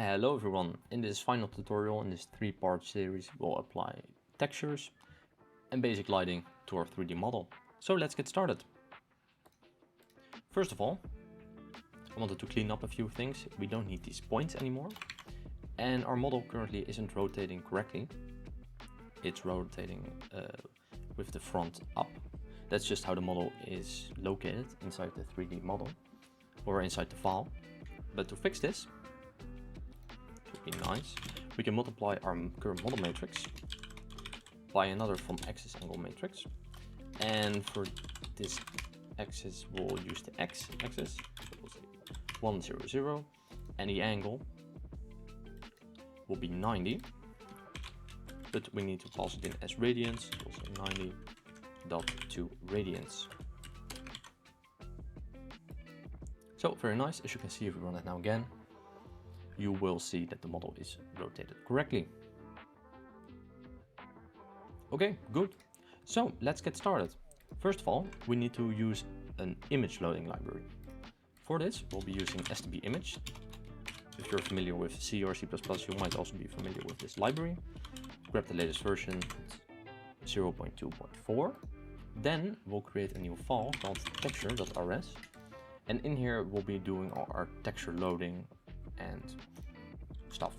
Hello everyone, in this final tutorial in this three-part series we'll apply textures and basic lighting to our 3D model. So let's get started. First of all, I wanted to clean up a few things. We don't need these points anymore, and our model currently isn't rotating correctly. It's rotating with the front up. That's just how the model is located inside the 3D model or inside the file. But to fix this, be nice, we can multiply our current model matrix by another from axis angle matrix, and for this axis we'll use the x-axis, so we'll say 1, 0, 0, and the angle will be 90, but we need to pass it in as radians, so we'll say 90.2 radians. So very nice. As you can see, if we run it now again, you will see that the model is rotated correctly. Okay, good. So let's get started. First of all, we need to use an image loading library. For this, we'll be using STB image. If you're familiar with C or C++, you might also be familiar with this library. Grab the latest version, 0.2.4. Then we'll create a new file called texture.rs. And in here, we'll be doing all our texture loading and stuff.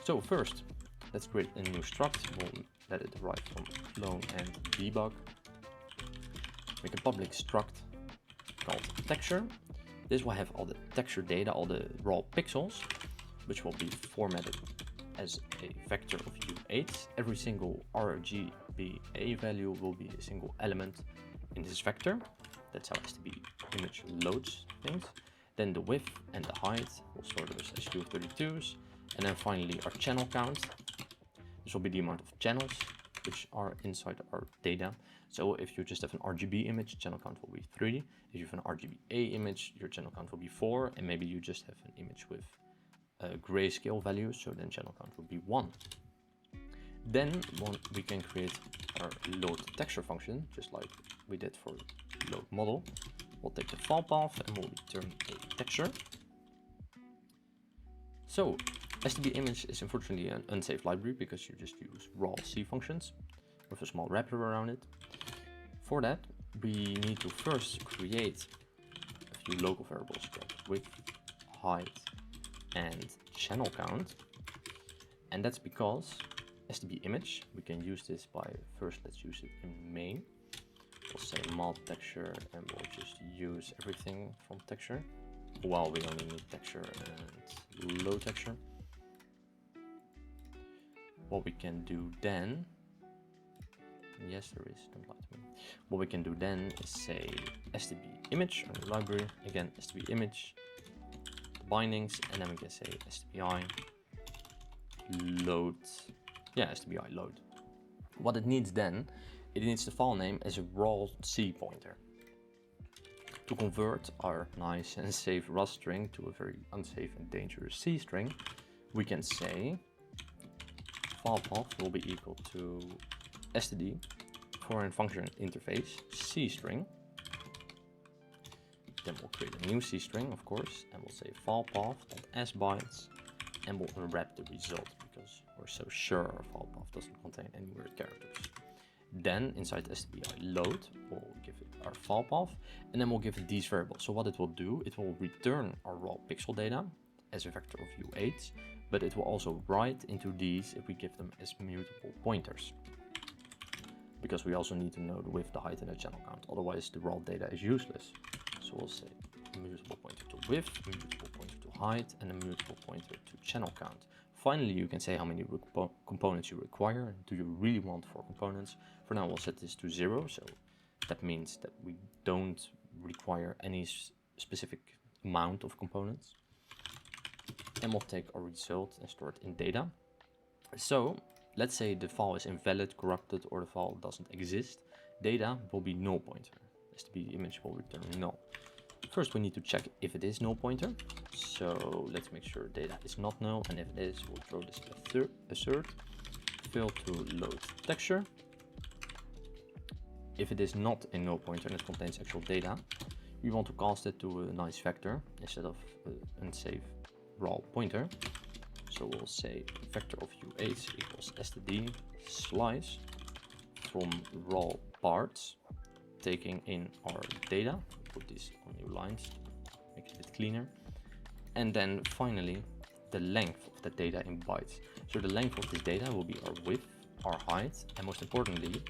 So first, let's create a new struct. We'll let it derive from clone and debug. Make a public struct called texture. This will have all the texture data, all the raw pixels, which will be formatted as a vector of U8. Every single RGBA value will be a single element in this vector. That's how STB image loads things. Then the width and the height will store those as U32s. And then finally our channel count. This will be the amount of channels which are inside our data. So if you just have an RGB image, channel count will be 3. If you have an RGBA image, your channel count will be 4. And maybe you just have an image with grayscale values, so then channel count will be 1. Then we can create our load texture function, just like we did for load model. We'll take the file path and we'll return a texture. So STB image is unfortunately an unsafe library because you just use raw C functions with a small wrapper around it. For that, we need to first create a few local variables, width, height, and channel count. And that's because STB image, we can use this by first, let's use it in main. We'll say mod texture and we'll just use everything from texture. Well, we only need texture and load texture. What we can do then, yes there is, don't lie to me. What we can do then is say STB image on the library, again STB image, the bindings, and then we can say STBI load, STBI load. What it needs then, it needs the file name as a raw C pointer. To convert our nice and safe Rust string to a very unsafe and dangerous C string, we can say file path will be equal to std foreign function interface C string. Then we'll create a new C string, of course, and we'll say file path.s bytes, and we'll unwrap the result because we're so sure our file path doesn't contain any weird characters. Then inside STBI load, we'll give it our file path, and then we'll give it these variables. So what it will do, it will return our raw pixel data as a vector of U8, but it will also write into these if we give them as mutable pointers. Because we also need to know the width, the height, and the channel count. Otherwise, the raw data is useless. So we'll say a mutable pointer to width, a mutable pointer to height, and a mutable pointer to channel count. Finally, you can say how many components you require and do you really want 4 components. For now, we'll set this to 0, so that means that we don't require any specific amount of components. And we'll take our result and store it in data. So let's say the file is invalid, corrupted, or the file doesn't exist. Data will be null pointer. STB image will return null. First, we need to check if it is null pointer. So let's make sure data is not null, and if it is, we'll throw this assert fill to load texture. If it is not a null pointer and it contains actual data, we want to cast it to a nice vector instead of an unsafe raw pointer. So we'll say vector of u8 equals std slice from raw parts, taking in our data. Put these on new lines, make it a bit cleaner. And then finally, the length of the data in bytes. So the length of this data will be our width, our height, and most importantly,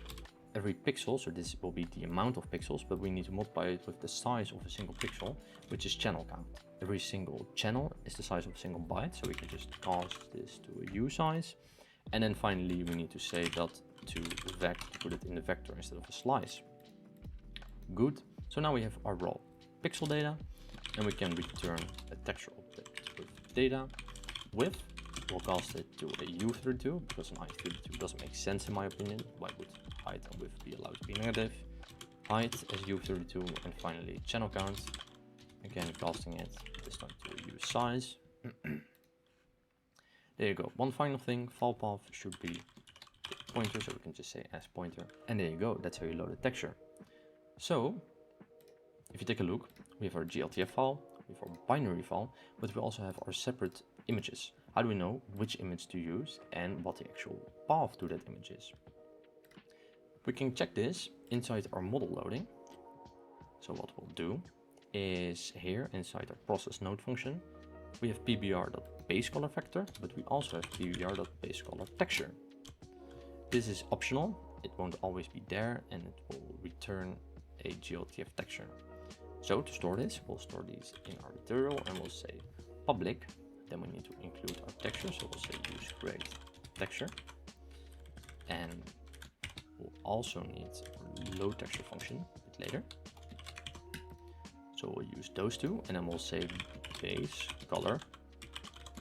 every pixel, so this will be the amount of pixels, but we need to multiply it with the size of a single pixel, which is channel count. Every single channel is the size of a single byte, so we can just cast this to a u size. And then finally, we need to say that to vec to put it in the vector instead of a slice. Good. So now we have our raw pixel data, and we can return a texture object with data. Width, we'll cast it to a u32 because an i32 doesn't make sense in my opinion. Why would height and width be allowed to be negative? Height as u32, and finally channel count. Again, casting it this time to a u size. There you go. One final thing, file path should be a pointer, so we can just say as pointer. And there you go. That's how you load a texture. So if you take a look, we have our glTF file, we have our binary file, but we also have our separate images. How do we know which image to use and what the actual path to that image is? We can check this inside our model loading. So what we'll do is here inside our process node function, we have pbr.baseColorVector, but we also have pbr.baseColorTexture. This is optional, it won't always be there, and it will return a glTF texture. So to store this, we'll store these in our material and we'll say public. Then we need to include our texture, so we'll say use create texture. And we'll also need our load texture function a bit later. So we'll use those two, and then we'll say base color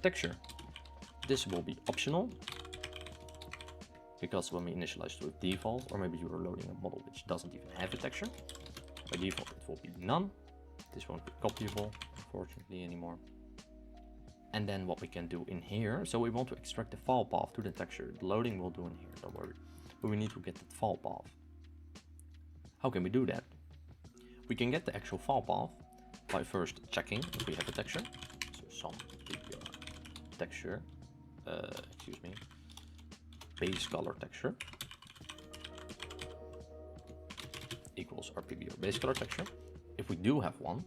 texture. This will be optional, because when we initialize it with default, or maybe you are loading a model which doesn't even have a texture, by default it will be none. This won't be copyable, unfortunately, anymore. And then what we can do in here, so we want to extract the file path to the texture. The loading we'll do in here, don't worry. But we need to get the file path. How can we do that? We can get the actual file path by first checking if we have a texture. So some texture, base color texture equals our PBR base color texture. If we do have one,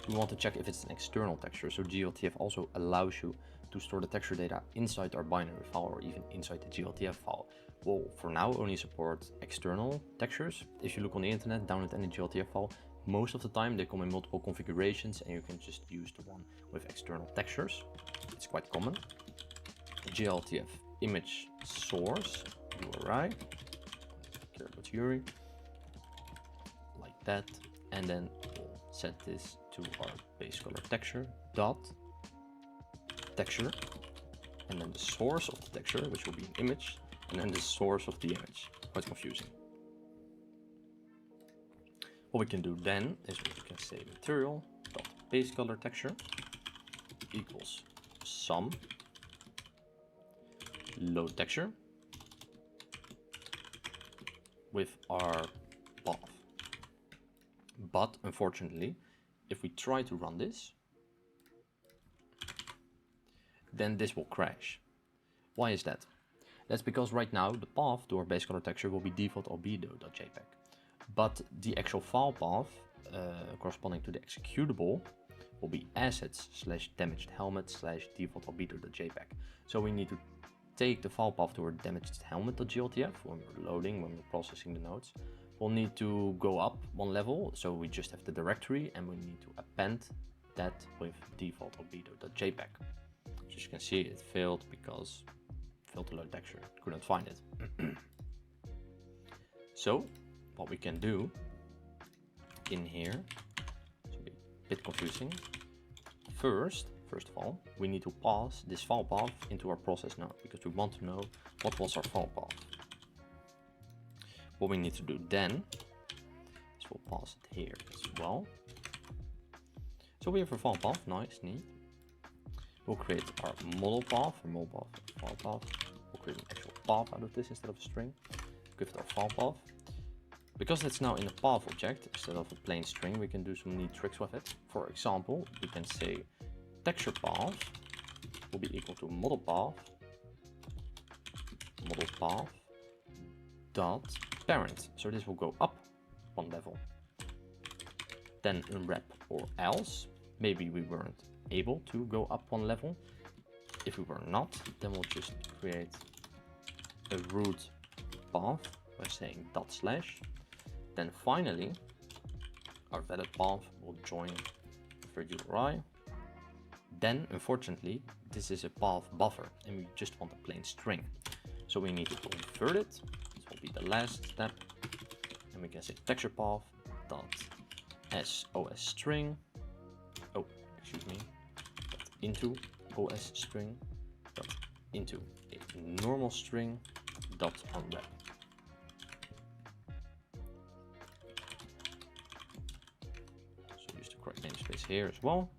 we want to check if it's an external texture. So glTF also allows you to store the texture data inside our binary file or even inside the glTF file. We'll for now only support external textures. If you look on the internet, download any glTF file, most of the time they come in multiple configurations and you can just use the one with external textures. It's quite common. glTF image source URI, care about URI, like that, and then we'll set this to our base color texture dot texture, and then the source of the texture, which will be an image, and then the source of the image. Quite confusing. What we can do then is we can say material dot base color texture equals sum load texture with our path. But unfortunately, if we try to run this, then this will crash. Why is that? That's because right now the path to our base color texture will be default albedo.jpg, but the actual file path corresponding to the executable will be assets / damaged helmet / default albedo.jpg. So we need to take the file path to our damaged helmet.glTF when we're loading, when we're processing the nodes. We'll need to go up one level, so we just have the directory and we need to append that with default albedo.jpg. So as you can see, it failed because it failed to load texture, couldn't find it. So what we can do in here, it's a bit confusing. First of all, we need to pass this file path into our process node because we want to know what was our file path. What we need to do then is we'll pass it here as well. So we have a file path, nice, neat. We'll create our model path, file path. We'll create an actual path out of this instead of a string. Give it our file path. Because it's now in a path object instead of a plain string, we can do some neat tricks with it. For example, we can say texture path will be equal to model path dot parent. So this will go up one level. Then unwrap or else. Maybe we weren't able to go up one level. If we were not, then we'll just create a root path by saying dot slash. Then finally, our valid path will join for URI. Then, unfortunately, this is a path buffer and we just want a plain string. So we need to convert it. This will be the last step. And we can say texture path dot SOS string. Oh, excuse me. Into OS string dot into a normal string dot unwrap. So use the correct namespace here as well.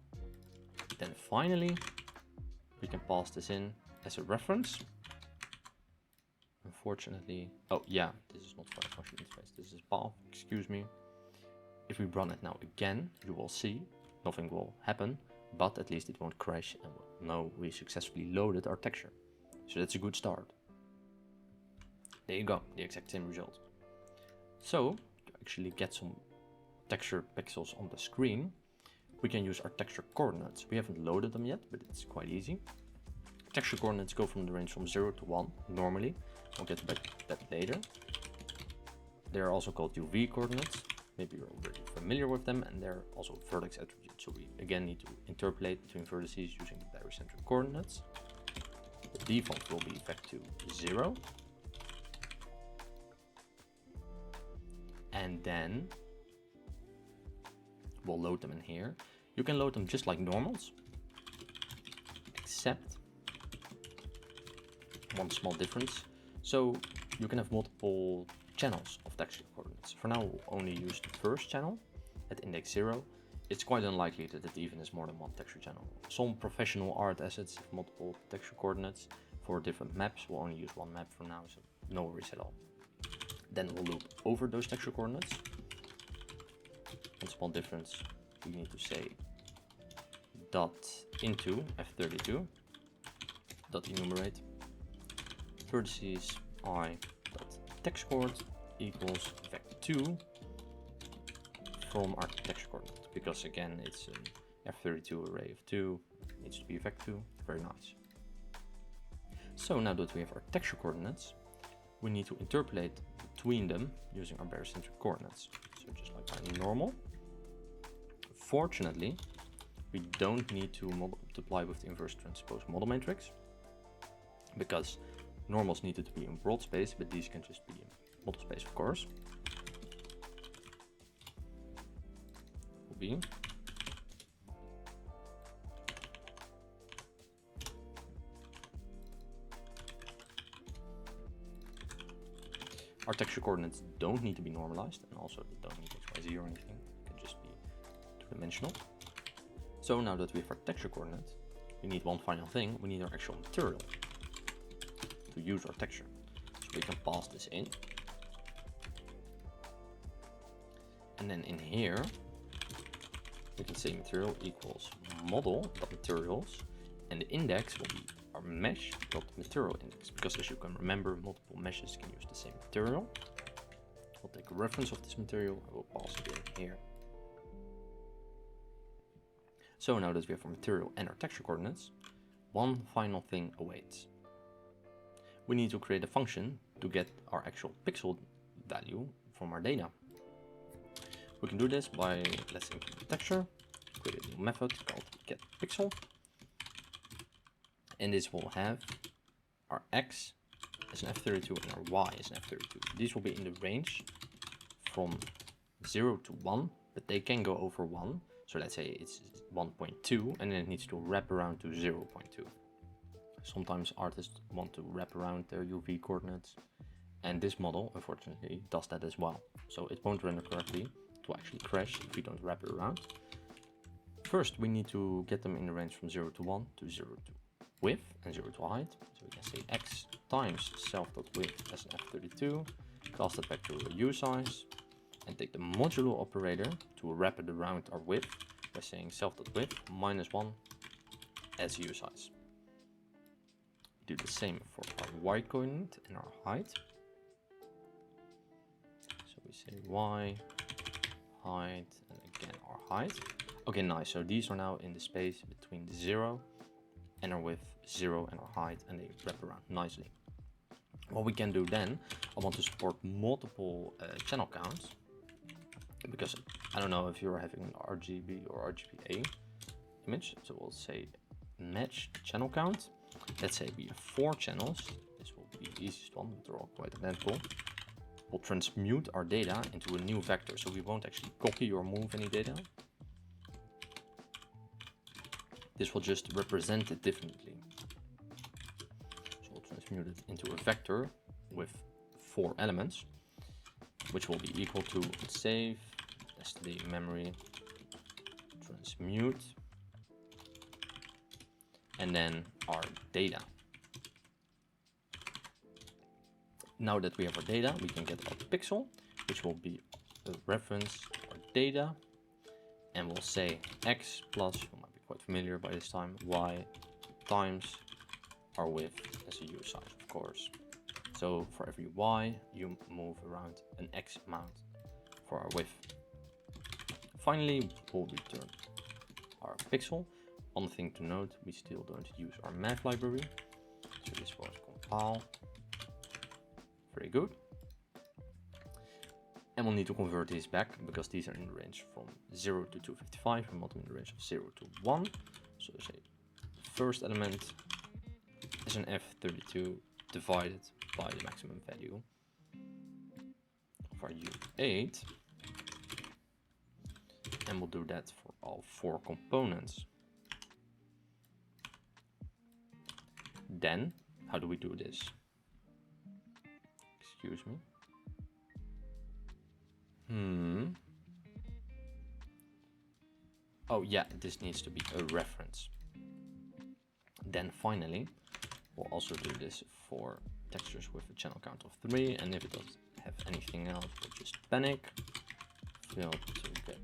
Then finally, we can pass this in as a reference. Unfortunately, oh yeah, this is not for a function interface, this is path, excuse me. If we run it now again, you will see nothing will happen, but at least it won't crash and we'll know we successfully loaded our texture. So that's a good start. There you go, the exact same result. So to actually get some texture pixels on the screen, we can use our texture coordinates. We haven't loaded them yet, but it's quite easy. Texture coordinates go from the range from 0 to 1 normally. I'll get back to that later. They are also called UV coordinates. Maybe you're already familiar with them, and they're also vertex attributes. So we again need to interpolate between vertices using the barycentric coordinates. The default will be vec2 0. And then we'll load them in here. You can load them just like normals, except one small difference. So you can have multiple channels of texture coordinates. For now, we'll only use the first channel at index 0. It's quite unlikely that it even is more than one texture channel. Some professional art assets have multiple texture coordinates. For different maps, we'll only use one map for now, so no worries at all. Then we'll loop over those texture coordinates. One small difference, we need to say dot into f32 dot enumerate vertices I dot text coord equals vec2 from our texture coordinate, because again it's an f32 array of 2, it needs to be vec2. Very nice. So now that we have our texture coordinates, we need to interpolate between them using our barycentric coordinates. So just like our normal. Fortunately, we don't need to multiply with the inverse transpose model matrix, because normals needed to be in world space, but these can just be in model space, of course. Will be our texture coordinates don't need to be normalized, and also they don't need XYZ or anything. It can just be two-dimensional. So now that we have our texture coordinates, we need one final thing. We need our actual material to use our texture. So we can pass this in. And then in here, we can say material equals model.materials, and the index will be our mesh.material index, because as you can remember, multiple meshes can use the same material. We'll take a reference of this material and we'll pass it in here. So now that we have our material and our texture coordinates, one final thing awaits. We need to create a function to get our actual pixel value from our data. We can do this by, let's include the texture, create a new method called getPixel, and this will have our x as an f32 and our y as an f32. These will be in the range from 0 to 1, but they can go over 1. So let's say it's 1.2 and then it needs to wrap around to 0.2. Sometimes artists want to wrap around their UV coordinates, and this model unfortunately does that as well. So it won't render correctly, it will actually crash if we don't wrap it around. First we need to get them in the range from 0 to 1 to 0 to width and 0 to height. So we can say x times self.width as an f32, cast that back to a usize, and take the modulo operator to wrap it around our width by saying self.width minus 1 as usize. do the same for our y coordinate and our height. So we say y, height, and again our height. Okay, nice. So these are now in the space between the 0 and our width, 0 and our height, and they wrap around nicely. What we can do then, I want to support multiple channel counts, because I don't know if you're having an RGB or RGBA image. So we'll say match channel count. Let's say we have 4 channels. This will be the easiest one, but they're all quite identical. We'll transmute our data into a new vector, so we won't actually copy or move any data. This will just represent it differently. So we'll transmute it into a vector with 4 elements, which will be equal to save, SD memory, transmute, and then our data. Now that we have our data, we can get our pixel, which will be a reference or data, and we'll say x plus, you might be quite familiar by this time, y times our width as a U size, of course. So for every y, you move around an x amount for our width. Finally, we'll return our pixel. One thing to note, we still don't use our math library. So this will compile. Very good. And we'll need to convert these back because these are in the range from 0 to 255 and bottom in the range of 0 to 1. So say the first element is an F32 divided by the maximum value of our U8. And we'll do that for all 4 components. Then, how do we do this? Excuse me. Oh yeah, this needs to be a reference. Then finally, we'll also do this for textures with a channel count of 3, and if it doesn't have anything else, we'll just panic. Fail to get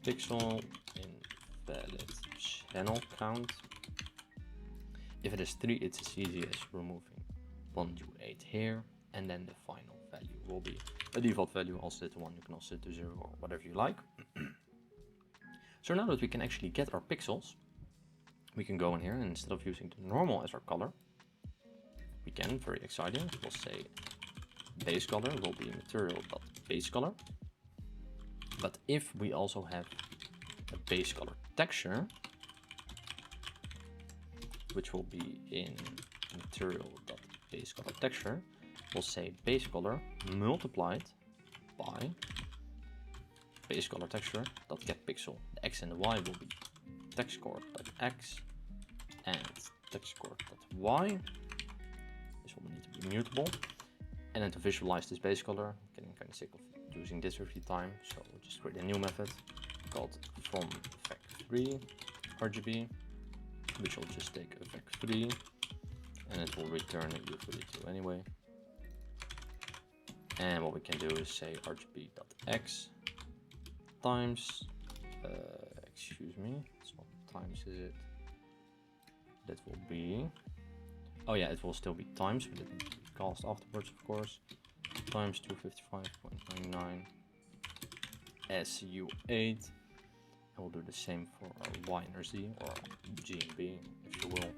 pixel invalid channel count. If it is 3, it's as easy as removing 1U8 here, and then the final value will be a default value. I'll set to 1, you can also set to 0 or whatever you like. So now that we can actually get our pixels, we can go in here and instead of using the normal as our color, we can, very exciting, we'll say base color will be material.base color. But if we also have a base color texture, which will be in material.base color texture, we'll say base color multiplied by base color texture dot get pixel. The x and the y will be textcore.x and textcore.y. This will need to be mutable. And then to visualize this base color, I'm getting kind of sick of using this every time, so we'll just create a new method called from effect3 RGB, which will just take effect3 and it will return a U32 anyway. And what we can do is say RGB.x times, excuse me, it's not times, is it? That will be, oh yeah, it will still be times, but it needs to be cast afterwards, of course. Times 255.99 SU8. And we'll do the same for our Y and our Z, or G and B, if you will.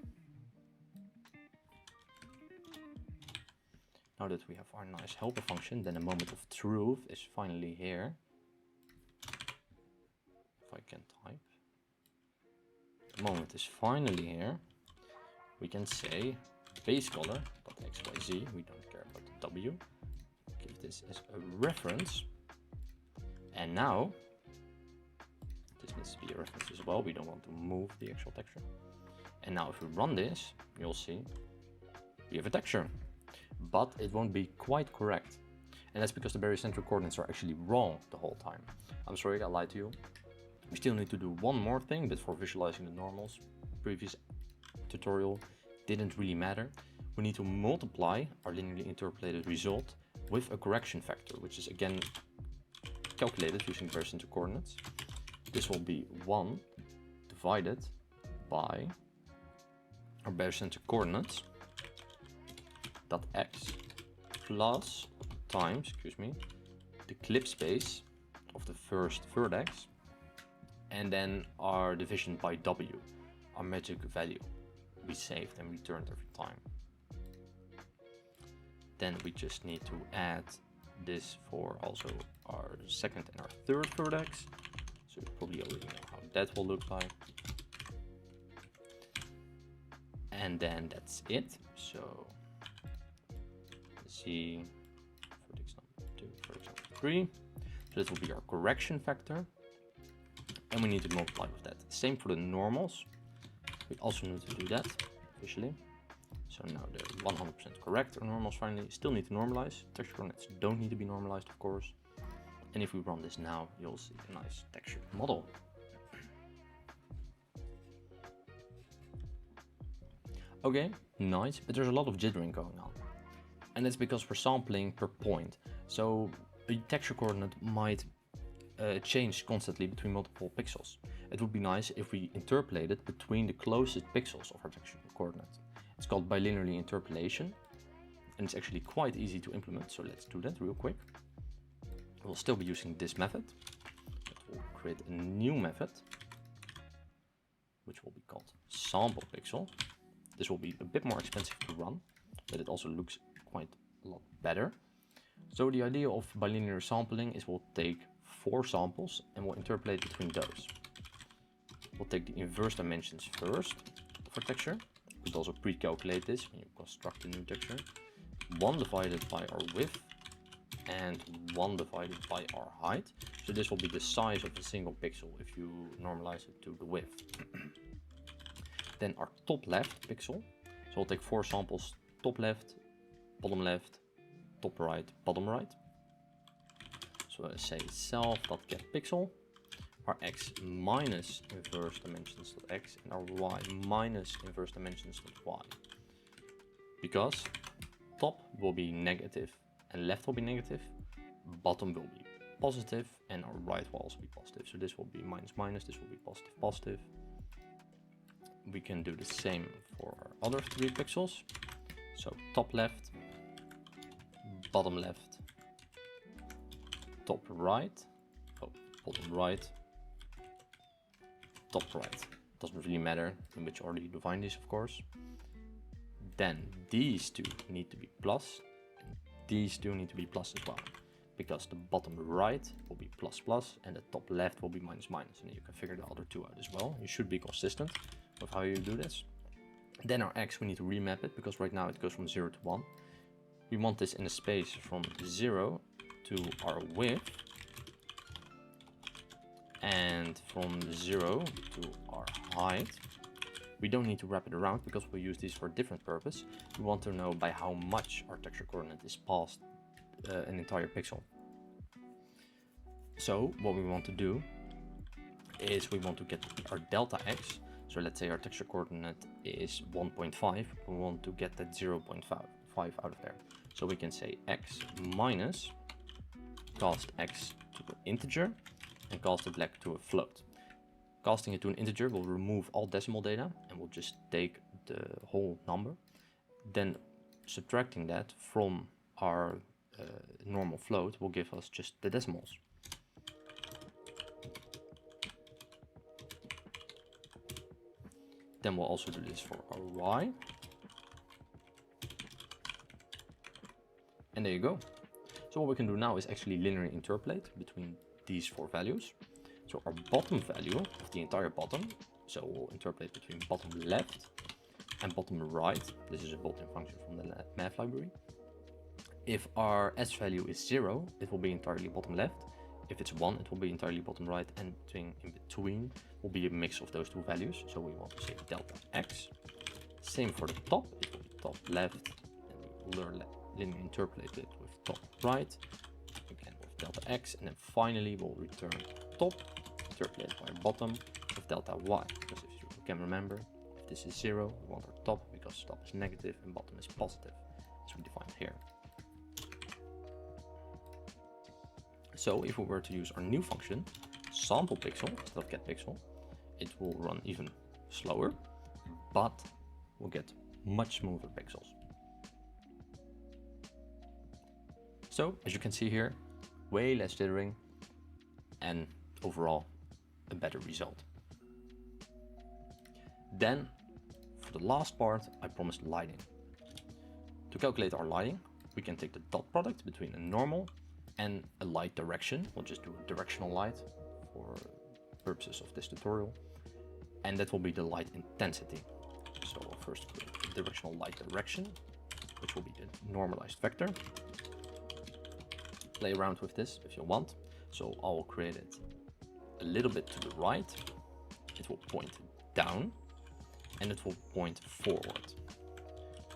Now that we have our nice helper function, then the moment of truth is finally here. If I can type. The moment is finally here. We can say base color.xyz, we don't care about the W. Give this as a reference. And now, this needs to be a reference as well, we don't want to move the actual texture. And now if we run this, you'll see we have a texture. But it won't be quite correct. And that's because the barycentric coordinates are actually wrong the whole time. I'm sorry, I lied to you. We still need to do one more thing, but for visualizing the normals, previous tutorial didn't really matter. We need to multiply our linearly interpolated result with a correction factor, which is again calculated using barycentric coordinates. This will be 1 divided by our barycentric coordinates dot x plus times, excuse me, the clip space of the first vertex, and then our division by w, our magic value we saved and returned every time. Then we just need to add this for also our second and our third vertex. So you probably already know how that will look like. And then that's it. So let's see, vertex number 2, vertex number 3. So this will be our correction factor. And we need to multiply with that. Same for the normals. We also need to do that officially. So now they're 100% correct, our normals finally. Still need to normalize. Texture coordinates don't need to be normalized, of course. And if we run this now, you'll see a nice textured model. Okay, nice, but there's a lot of jittering going on. And it's because we're sampling per point. So a texture coordinate might change constantly between multiple pixels. It would be nice if we interpolated between the closest pixels of our texture coordinate. It's called bilinearly interpolation, and it's actually quite easy to implement, so let's do that real quick. We'll still be using this method, but we'll create a new method, which will be called sample pixel. This will be a bit more expensive to run, but it also looks quite a lot better. So the idea of bilinear sampling is we'll take 4 samples and we'll interpolate between those. We'll take the inverse dimensions first for texture. You could also pre-calculate this when you construct a new texture. 1 divided by our width and 1 divided by our height. So this will be the size of a single pixel if you normalize it to the width. Then our top left pixel. So we'll take 4 samples, top left, top right, bottom right. So let's say self.getPixel. Our x minus inverse dimensions.x and our y minus inverse dimensions.y. Because top will be negative and left will be negative, bottom will be positive, and our right will also be positive. So this will be minus minus, this will be positive positive. We can do the same for our other 3 pixels. So top left, bottom left, top right, bottom right, top right. Doesn't really matter in which order you define these, of course. Then these 2 need to be plus, and these 2 need to be plus as well, because the bottom right will be plus plus and the top left will be minus minus, and you can figure the other 2 out as well. You should be consistent with how you do this. Then our x, we need to remap it, because right now it goes from 0 to 1. We want this in a space from 0 to our width, and from 0 to our height. We don't need to wrap it around because we'll use these for a different purpose. We want to know by how much our texture coordinate is past an entire pixel. So what we want to do is we want to get our delta x. So let's say our texture coordinate is 1.5. We want to get that 0.5 out of there. So we can say x minus cast x to an integer and cast the black to a float. Casting it to an integer will remove all decimal data and we'll just take the whole number. Then subtracting that from our normal float will give us just the decimals. Then we'll also do this for our y. And there you go. So what we can do now is actually linearly interpolate between these 4 values. So our bottom value of the entire bottom, so we'll interpolate between bottom left and bottom right. This is a built-in function from the math library. If our s value is 0, it will be entirely bottom left. If it's 1, it will be entirely bottom right, and in between will be a mix of those 2 values. So we want to say delta x. Same for the top, it will be top left, and we will linearly interpolate it with top right, again with delta x, and then finally we'll return top, interpolate by bottom with delta y, because if you can remember, if this is 0, we want our top, because top is negative and bottom is positive, as we defined here. So if we were to use our new function, sample pixel instead of get pixel, it will run even slower, but we'll get much smoother pixels. So as you can see here, way less jittering and overall a better result. Then for the last part, I promised lighting. To calculate our lighting, we can take the dot product between a normal and a light direction. We'll just do a directional light for purposes of this tutorial. And that will be the light intensity. So we'll first create the directional light direction, which will be the normalized vector. Play around with this if you want. So I will create it a little bit to the right. It will point down and it will point forward.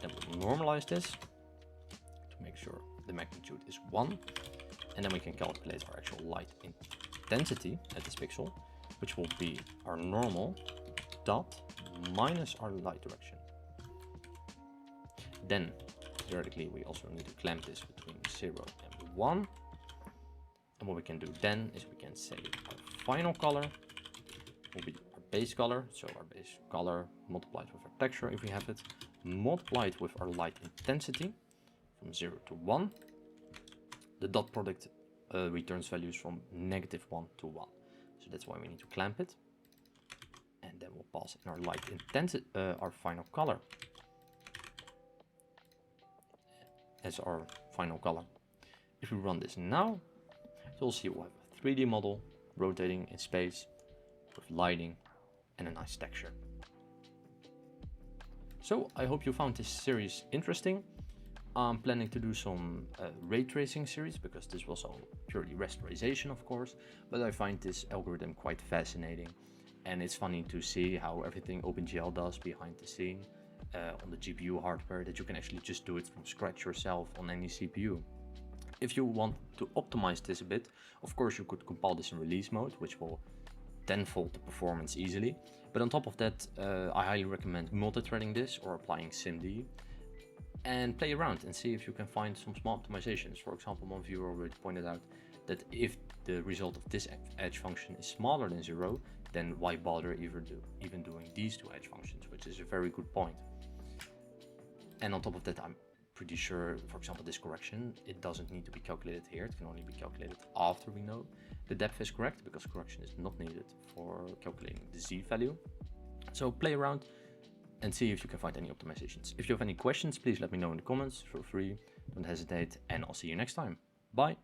Then we'll normalize this to make sure the magnitude is 1. And then we can calculate our actual light intensity at this pixel, which will be our normal dot minus our light direction. Then theoretically we also need to clamp this between 0 and 1. And what we can do then is we can say our final color will be our base color. So our base color multiplied with our texture if we have it, multiplied with our light intensity from 0 to 1. The dot product returns values from -1 to 1. So that's why we need to clamp it. And then we'll pass in our light intensity, our final color as our final color. If we run this now, you'll see we'll have a 3D model rotating in space with lighting and a nice texture. So I hope you found this series interesting. I'm planning to do some ray tracing series because this was all purely rasterization, of course, but I find this algorithm quite fascinating, and it's funny to see how everything OpenGL does behind the scene on the GPU hardware, that you can actually just do it from scratch yourself on any CPU. If you want to optimize this a bit, of course you could compile this in release mode, which will tenfold the performance easily. But on top of that, I highly recommend multi-threading this or applying SIMD and play around and see if you can find some small optimizations. For example, one viewer already pointed out that if the result of this edge function is smaller than 0, then why bother even doing these two edge functions, which is a very good point. And on top of that, I'm pretty sure, for example, this correction, it doesn't need to be calculated here. It can only be calculated after we know the depth is correct, because correction is not needed for calculating the Z value. So play around and see if you can find any optimizations. If you have any questions, please let me know in the comments. Feel free, don't hesitate, and I'll see you next time. Bye.